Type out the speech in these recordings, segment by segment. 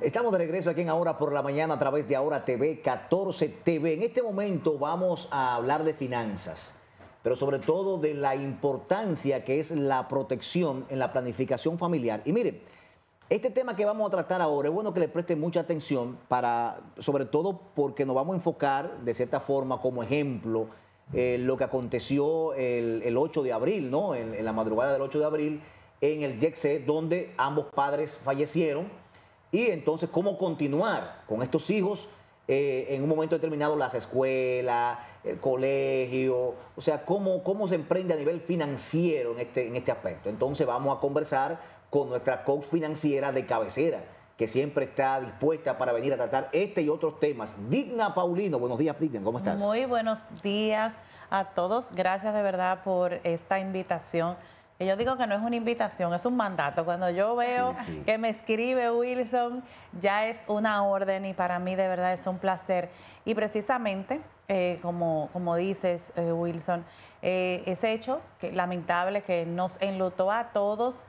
Estamos de regreso aquí en Ahora por la Mañana a través de Ahora TV, 14 TV. En este momento vamos a hablar de finanzas, pero sobre todo de la importancia que es la protección en la planificación familiar. Y mire, este tema que vamos a tratar ahora es bueno que le preste mucha atención, sobre todo porque nos vamos a enfocar de cierta forma como ejemplo lo que aconteció el 8 de abril, ¿no? En la madrugada del 8 de abril en el YECSE, donde ambos padres fallecieron. Y entonces, ¿cómo continuar con estos hijos en un momento determinado, las escuelas, el colegio? O sea, ¿cómo se emprende a nivel financiero en este aspecto? Entonces vamos a conversar con nuestra coach financiera de cabecera, que siempre está dispuesta para venir a tratar este y otros temas. Digna Paulino, buenos días, Digna, ¿cómo estás? Muy buenos días a todos. Gracias de verdad por esta invitación. Yo digo que no es una invitación, es un mandato. Cuando yo veo que me escribe Wilson, ya es una orden y para mí de verdad es un placer. Y precisamente, como dices, Wilson, ese hecho lamentable que nos enlutó a todos,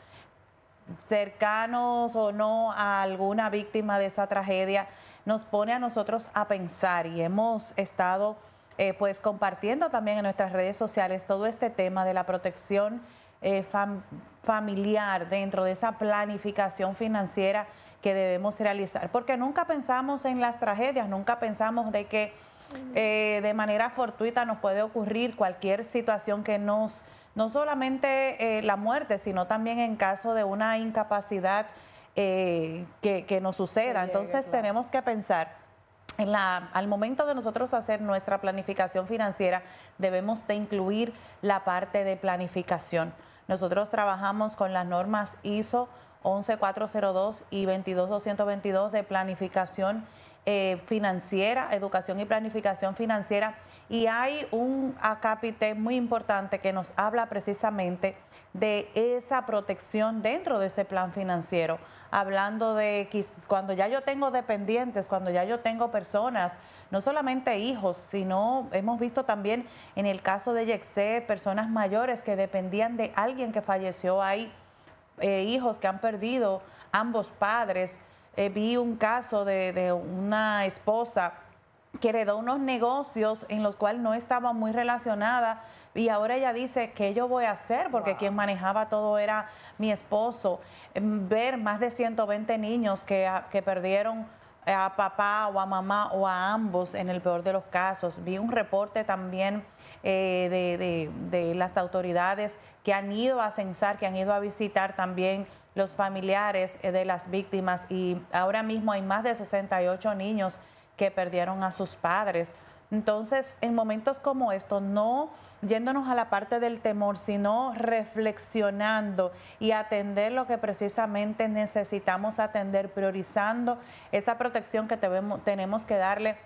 cercanos o no a alguna víctima de esa tragedia, nos pone a nosotros a pensar y hemos estado pues compartiendo también en nuestras redes sociales todo este tema de la protección familiar dentro de esa planificación financiera que debemos realizar, porque nunca pensamos en las tragedias, nunca pensamos de que de manera fortuita nos puede ocurrir cualquier situación que no solamente la muerte, sino también en caso de una incapacidad que nos suceda. Entonces tenemos que pensar al momento de nosotros hacer nuestra planificación financiera, debemos de incluir la parte de planificación. Nosotros trabajamos con las normas ISO 11402 y 22222 de planificación financiera, educación y planificación financiera, y hay un acápite muy importante que nos habla precisamente de esa protección dentro de ese plan financiero, hablando de que cuando ya yo tengo dependientes, cuando ya yo tengo personas, no solamente hijos, sino hemos visto también en el caso de YECSE, personas mayores que dependían de alguien que falleció. Hay hijos que han perdido ambos padres. Vi un caso de una esposa que heredó unos negocios en los cuales no estaba muy relacionada y ahora ella dice, ¿qué yo voy a hacer? Porque quien manejaba todo era mi esposo. Ver más de 120 niños que perdieron a papá o a mamá o a ambos en el peor de los casos. Vi un reporte también de las autoridades que han ido a censar, que han ido a visitar también los familiares de las víctimas, y ahora mismo hay más de 68 niños que perdieron a sus padres. Entonces, en momentos como estos, no yéndonos a la parte del temor, sino reflexionando y atender lo que precisamente necesitamos atender, priorizando esa protección que tenemos que darle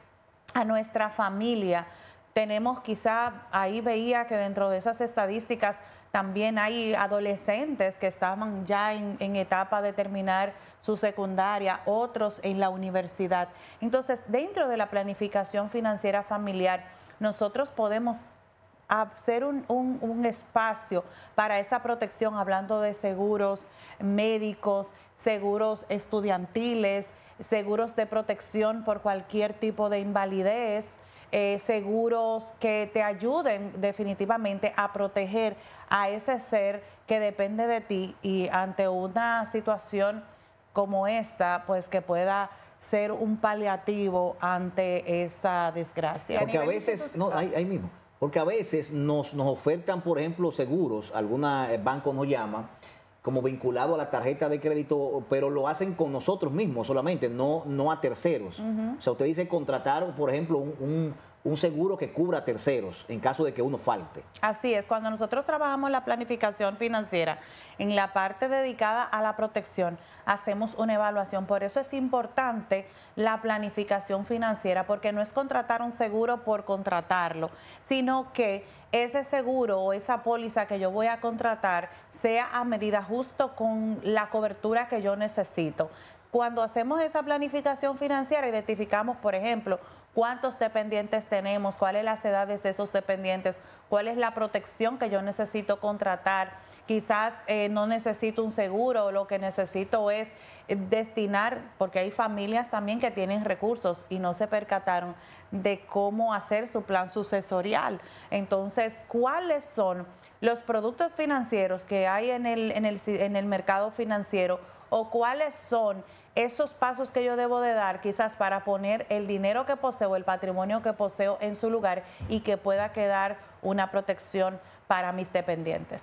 a nuestra familia. Tenemos quizá, ahí veía que dentro de esas estadísticas también hay adolescentes que estaban ya en etapa de terminar su secundaria, otros en la universidad. Entonces, dentro de la planificación financiera familiar, nosotros podemos hacer un espacio para esa protección, hablando de seguros médicos, seguros estudiantiles, seguros de protección por cualquier tipo de invalidez, seguros que te ayuden definitivamente a proteger a ese ser que depende de ti, y ante una situación como esta, pues que pueda ser un paliativo ante esa desgracia. Porque a veces, ahí mismo, porque a veces nos ofertan, por ejemplo, seguros, alguna banco nos llama, como vinculado a la tarjeta de crédito, pero lo hacen con nosotros mismos solamente, no a terceros. O sea, usted dice contratar, por ejemplo, un seguro que cubra a terceros en caso de que uno falte. Así es, cuando nosotros trabajamos la planificación financiera, en la parte dedicada a la protección, hacemos una evaluación. Por eso es importante la planificación financiera, porque no es contratar un seguro por contratarlo, sino que ese seguro o esa póliza que yo voy a contratar sea a medida justo con la cobertura que yo necesito. Cuando hacemos esa planificación financiera, identificamos, por ejemplo, cuántos dependientes tenemos, cuáles las edades de esos dependientes, cuál es la protección que yo necesito contratar. Quizás no necesito un seguro, lo que necesito es destinar, porque hay familias también que tienen recursos y no se percataron de cómo hacer su plan sucesorial. Entonces, ¿cuáles son los productos financieros que hay en el mercado financiero, o cuáles son esos pasos que yo debo de dar quizás para poner el dinero que poseo, el patrimonio que poseo en su lugar y que pueda quedar una protección para mis dependientes?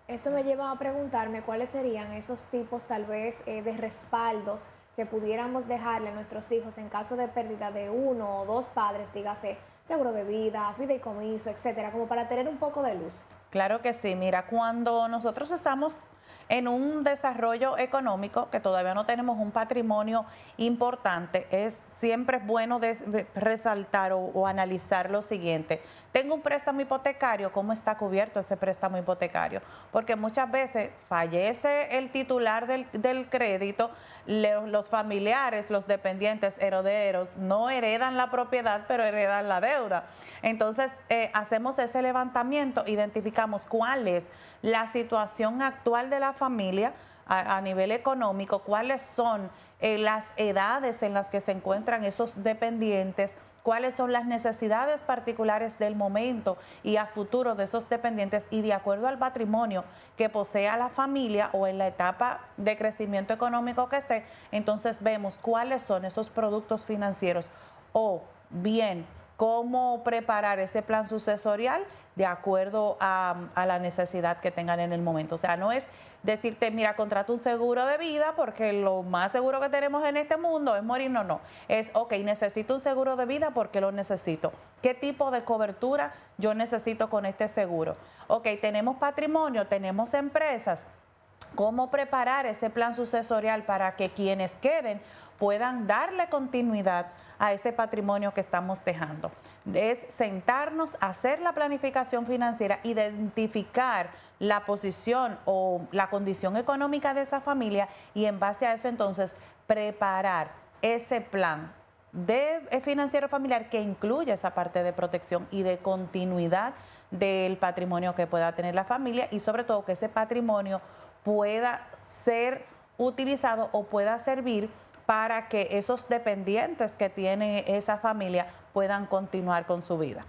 Esto me lleva a preguntarme cuáles serían esos tipos tal vez de respaldos que pudiéramos dejarle a nuestros hijos en caso de pérdida de uno o dos padres, dígase seguro de vida, fideicomiso, etcétera, como para tener un poco de luz. Claro que sí. Mira, cuando nosotros estamos en un desarrollo económico, que todavía no tenemos un patrimonio importante, siempre es bueno resaltar o analizar lo siguiente. Tengo un préstamo hipotecario, ¿cómo está cubierto ese préstamo hipotecario? Porque muchas veces fallece el titular del crédito, los familiares, los dependientes, herederos, no heredan la propiedad, pero heredan la deuda. Entonces, hacemos ese levantamiento, identificamos cuál es la situación actual de la familia a nivel económico, cuáles son las edades en las que se encuentran esos dependientes, cuáles son las necesidades particulares del momento y a futuro de esos dependientes, y de acuerdo al patrimonio que posea la familia o en la etapa de crecimiento económico que esté, entonces vemos cuáles son esos productos financieros, o bien cómo preparar ese plan sucesorial de acuerdo a la necesidad que tengan en el momento. O sea, no es decirte, mira, contrata un seguro de vida porque lo más seguro que tenemos en este mundo es morir. No. Es, ok, necesito un seguro de vida porque lo necesito. ¿Qué tipo de cobertura yo necesito con este seguro? Ok, tenemos patrimonio, tenemos empresas. ¿Cómo preparar ese plan sucesorial para que quienes queden puedan darle continuidad a ese patrimonio que estamos dejando? Es sentarnos, hacer la planificación financiera, identificar la posición o la condición económica de esa familia, y en base a eso entonces preparar ese plan financiero familiar que incluye esa parte de protección y de continuidad del patrimonio que pueda tener la familia, y sobre todo que ese patrimonio pueda ser utilizado o pueda servir para que esos dependientes que tiene esa familia puedan continuar con su vida.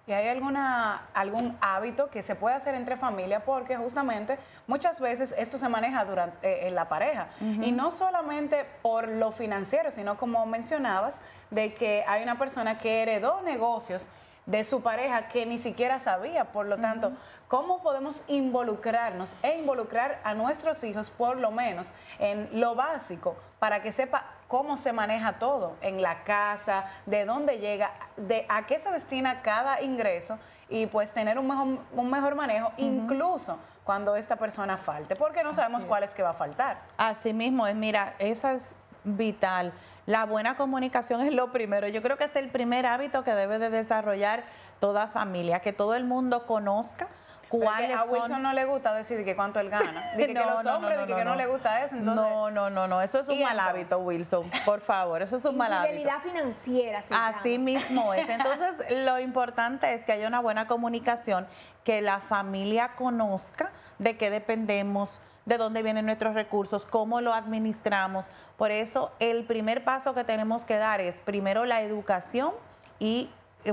¿Y hay algún hábito que se puede hacer entre familia? Porque justamente muchas veces esto se maneja en la pareja. Y no solamente por lo financiero, sino como mencionabas, de que hay una persona que heredó negocios de su pareja que ni siquiera sabía. Por lo tanto, ¿cómo podemos involucrarnos e involucrar a nuestros hijos por lo menos en lo básico para que sepa cómo se maneja todo en la casa, de dónde llega, de a qué se destina cada ingreso, y pues tener un mejor manejo incluso cuando esta persona falte, porque no sabemos cuál es que va a faltar? Así mismo es, mira, esa es vital. La buena comunicación es lo primero. Yo creo que es el primer hábito que debe de desarrollar toda familia, que todo el mundo conozca cuáles a Wilson son... no le gusta decir que cuánto él gana. Dice que los hombres, que no le gusta eso. Entonces... No, eso es un mal hábito, Wilson, por favor, eso es un mal hábito. Infidelidad financiera. Así mismo es. Entonces, lo importante es que haya una buena comunicación, que la familia conozca de qué dependemos, de dónde vienen nuestros recursos, cómo lo administramos. Por eso, el primer paso que tenemos que dar es primero la educación, y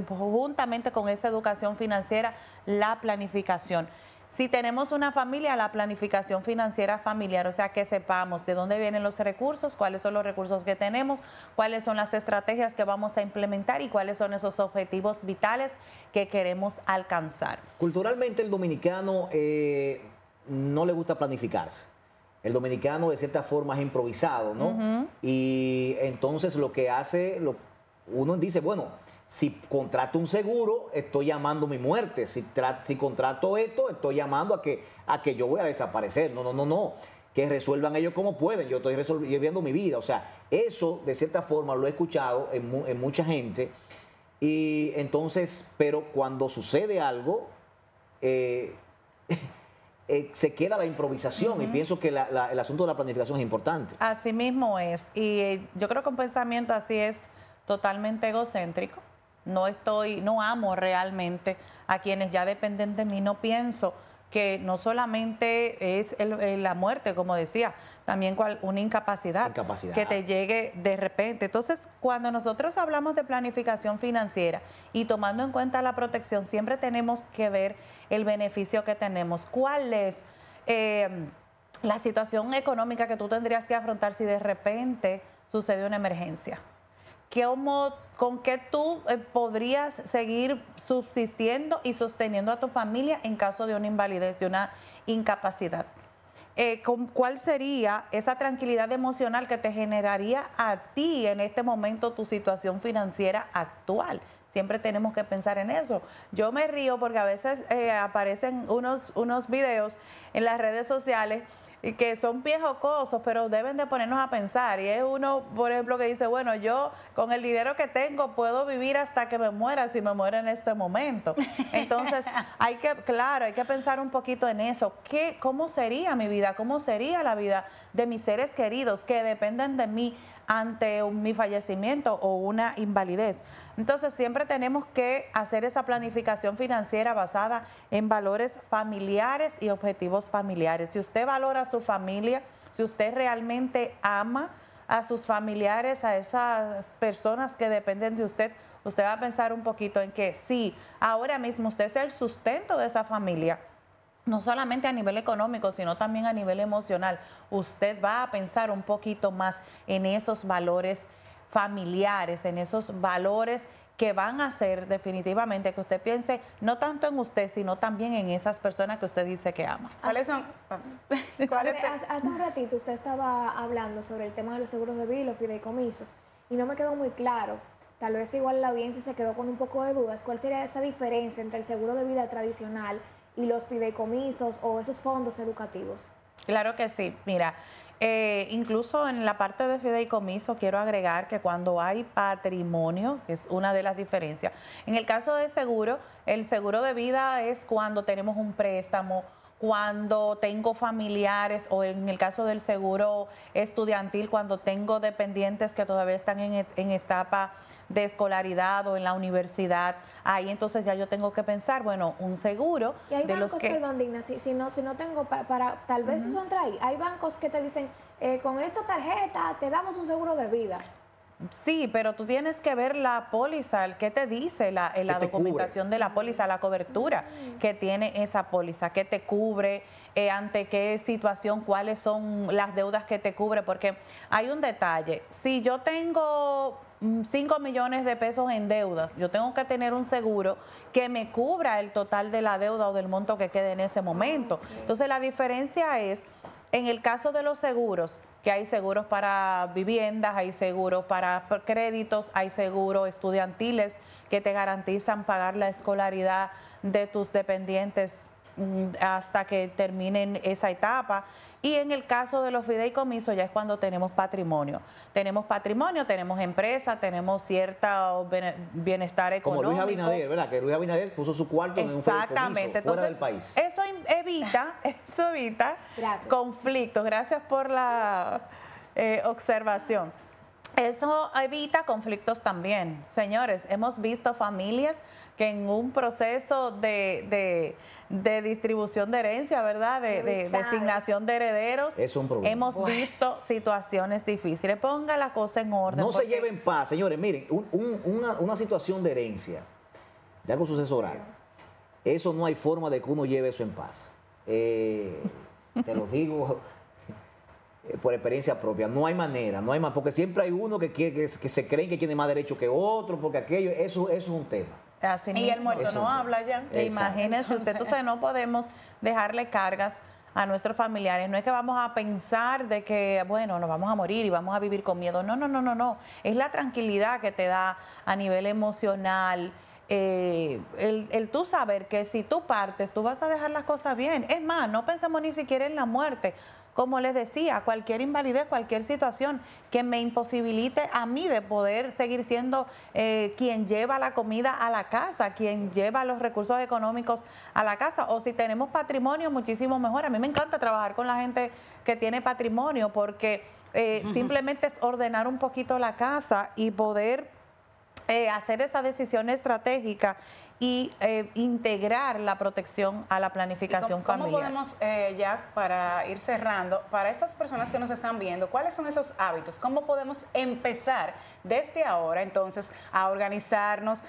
juntamente con esa educación financiera, la planificación. Si tenemos una familia, la planificación financiera familiar, o sea, que sepamos de dónde vienen los recursos, cuáles son los recursos que tenemos, cuáles son las estrategias que vamos a implementar y cuáles son esos objetivos vitales que queremos alcanzar. Culturalmente el dominicano no le gusta planificarse. El dominicano de cierta forma es improvisado, ¿no? Y entonces lo que hace, uno dice, bueno, si contrato un seguro, estoy llamando mi muerte. Si contrato esto, estoy llamando a que yo voy a desaparecer. No. Que resuelvan ellos como pueden. Yo estoy resolviendo mi vida. O sea, eso de cierta forma lo he escuchado en mucha gente. Y entonces, pero cuando sucede algo, se queda la improvisación, y pienso que el asunto de la planificación es importante. Así mismo es. Y yo creo que un pensamiento así es totalmente egocéntrico. No amo realmente a quienes ya dependen de mí. No pienso que no solamente es la muerte, como decía, también una incapacidad que te llegue de repente. Entonces, cuando nosotros hablamos de planificación financiera y tomando en cuenta la protección, siempre tenemos que ver el beneficio que tenemos. ¿Cuál es la situación económica que tú tendrías que afrontar si de repente sucede una emergencia? ¿Con qué tú podrías seguir subsistiendo y sosteniendo a tu familia en caso de una invalidez, de una incapacidad? ¿Cuál sería esa tranquilidad emocional que te generaría a ti en este momento tu situación financiera actual? Siempre tenemos que pensar en eso. Yo me río porque a veces aparecen unos videos en las redes sociales y que son pies jocosos, pero deben de ponernos a pensar. Y es uno, por ejemplo, que dice, bueno, yo con el dinero que tengo puedo vivir hasta que me muera, si me muero en este momento. Entonces, hay que pensar un poquito en eso. ¿Cómo sería mi vida? ¿Cómo sería la vida de mis seres queridos que dependen de mí ante mi fallecimiento o una invalidez? Entonces, siempre tenemos que hacer esa planificación financiera basada en valores familiares y objetivos familiares. Si usted valora a su familia, si usted realmente ama a sus familiares, a esas personas que dependen de usted, usted va a pensar un poquito en que sí, ahora mismo usted es el sustento de esa familia, no solamente a nivel económico, sino también a nivel emocional. Usted va a pensar un poquito más en esos valores familiares, en esos valores que van a hacer definitivamente que usted piense no tanto en usted, sino también en esas personas que usted dice que ama. ¿Cuáles son? Hace un ratito usted estaba hablando sobre el tema de los seguros de vida y los fideicomisos, y no me quedó muy claro. Tal vez igual la audiencia se quedó con un poco de dudas. ¿Cuál sería esa diferencia entre el seguro de vida tradicional y los fideicomisos o esos fondos educativos? Claro que sí. Mira, incluso en la parte de fideicomiso quiero agregar que cuando hay patrimonio, que es una de las diferencias, en el caso de seguro, el seguro de vida es cuando tenemos un préstamo, cuando tengo familiares, o en el caso del seguro estudiantil, cuando tengo dependientes que todavía están en etapa de escolaridad o en la universidad. Ahí entonces ya yo tengo que pensar, bueno, un seguro. Y hay de bancos, los que... perdón, Digna, si no tengo tal vez eso entra ahí. Hay bancos que te dicen, con esta tarjeta te damos un seguro de vida. Sí, pero tú tienes que ver la póliza, ¿qué te dice la documentación de la póliza, la cobertura que tiene esa póliza, qué te cubre, ante qué situación, cuáles son las deudas que te cubre? Porque hay un detalle, si yo tengo 5 millones de pesos en deudas, yo tengo que tener un seguro que me cubra el total de la deuda o del monto que quede en ese momento. Entonces la diferencia es, en el caso de los seguros, que hay seguros para viviendas, hay seguros para créditos, hay seguros estudiantiles que te garantizan pagar la escolaridad de tus dependientes hasta que terminen esa etapa. Y en el caso de los fideicomisos ya es cuando tenemos patrimonio. Tenemos patrimonio, tenemos empresa, tenemos cierto bienestar económico. Como Luis Abinader, ¿verdad? Que Luis Abinader puso su cuarto en un fideicomiso fuera del país. Eso evita conflictos. Gracias por la observación. Eso evita conflictos también. Señores, hemos visto familias que en un proceso de distribución de herencia, ¿verdad? De designación de herederos, es un problema. Hemos visto situaciones difíciles. Ponga la cosa en orden. No se lleve en paz, señores. Miren, una situación de herencia, de algo sucesoral, eso no hay forma de que uno lleve eso en paz. Te lo digo por experiencia propia, no hay manera, porque siempre hay uno que se creen que tiene más derecho que otro, porque aquello, eso es un tema. Así y mismo. el muerto no habla ya. Imagínense usted, entonces no podemos dejarle cargas a nuestros familiares. No es que vamos a pensar de que, bueno, nos vamos a morir y vamos a vivir con miedo. No. Es la tranquilidad que te da a nivel emocional, el tú saber que si tú partes, tú vas a dejar las cosas bien. Es más, no pensemos ni siquiera en la muerte. Como les decía, cualquier invalidez, cualquier situación que me imposibilite a mí de poder seguir siendo quien lleva la comida a la casa, quien lleva los recursos económicos a la casa, o si tenemos patrimonio, muchísimo mejor. A mí me encanta trabajar con la gente que tiene patrimonio porque simplemente es ordenar un poquito la casa y poder hacer esa decisión estratégica y integrar la protección a la planificación familiar. ¿Cómo podemos, ya para ir cerrando, para estas personas que nos están viendo, cuáles son esos hábitos? ¿Cómo podemos empezar desde ahora entonces a organizarnos?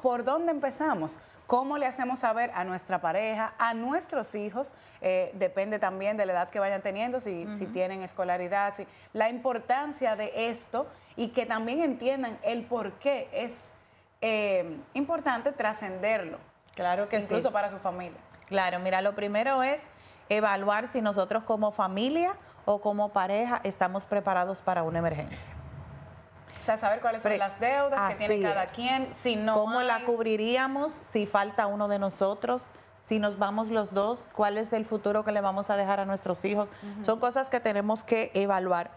¿Por dónde empezamos? ¿Cómo le hacemos saber a nuestra pareja, a nuestros hijos? Depende también de la edad que vayan teniendo, si tienen escolaridad, la importancia de esto y que también entiendan el por qué es importante trascenderlo. Claro que incluso sí. para su familia. Claro, mira, lo primero es evaluar si nosotros como familia o como pareja estamos preparados para una emergencia. O sea, saber cuáles son las deudas que tiene cada quien, si no ¿Cómo la cubriríamos si falta uno de nosotros? Si nos vamos los dos, ¿cuál es el futuro que le vamos a dejar a nuestros hijos? Son cosas que tenemos que evaluar.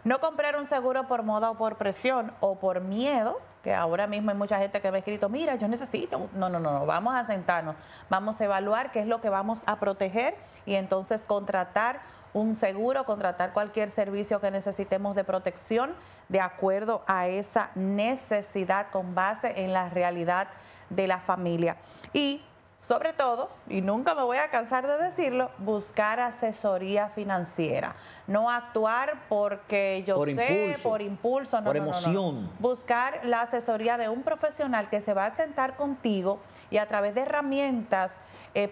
No comprar un seguro por moda o por presión o por miedo, que ahora mismo hay mucha gente que me ha escrito, mira, yo necesito. No, vamos a sentarnos, vamos a evaluar qué es lo que vamos a proteger y entonces contratar un seguro, contratar cualquier servicio que necesitemos de protección de acuerdo a esa necesidad con base en la realidad de la familia. Y sobre todo, y nunca me voy a cansar de decirlo, buscar asesoría financiera. No actuar porque yo sé, por impulso, por emoción. No. Buscar la asesoría de un profesional que se va a sentar contigo y a través de herramientas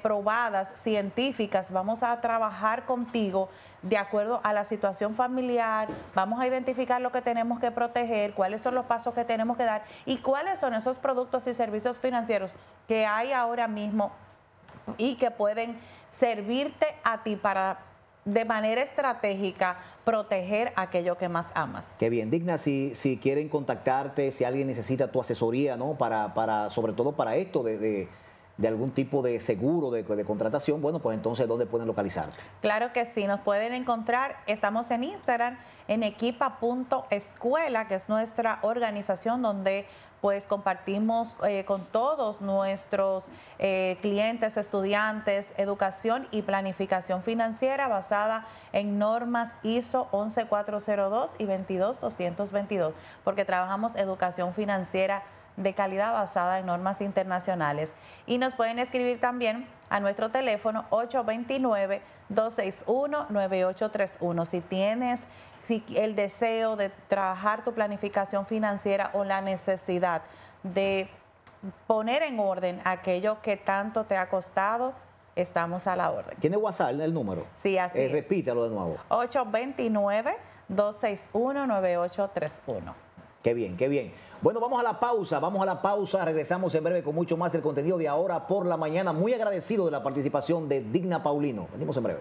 probadas, científicas, vamos a trabajar contigo de acuerdo a la situación familiar, vamos a identificar lo que tenemos que proteger, cuáles son los pasos que tenemos que dar y cuáles son esos productos y servicios financieros que hay ahora mismo y que pueden servirte a ti para de manera estratégica proteger aquello que más amas. Qué bien, Digna, si quieren contactarte, si alguien necesita tu asesoría, ¿no? Sobre todo para esto de algún tipo de seguro, de contratación, bueno, pues entonces, ¿dónde pueden localizarte? Claro que sí, nos pueden encontrar, estamos en Instagram, en equipa.escuela, que es nuestra organización donde pues compartimos con todos nuestros clientes, estudiantes, educación y planificación financiera basada en normas ISO 11402 y 22222, porque trabajamos educación financiera de calidad basada en normas internacionales. Y nos pueden escribir también a nuestro teléfono 829-261-9831. Si tienes el deseo de trabajar tu planificación financiera o la necesidad de poner en orden aquello que tanto te ha costado, estamos a la orden. ¿Tiene WhatsApp el número? Sí, así es. Repítalo de nuevo. 829-261-9831. Qué bien, qué bien. Bueno, vamos a la pausa, regresamos en breve con mucho más del contenido de Ahora por la Mañana. Muy agradecido de la participación de Digna Paulino. Venimos en breve.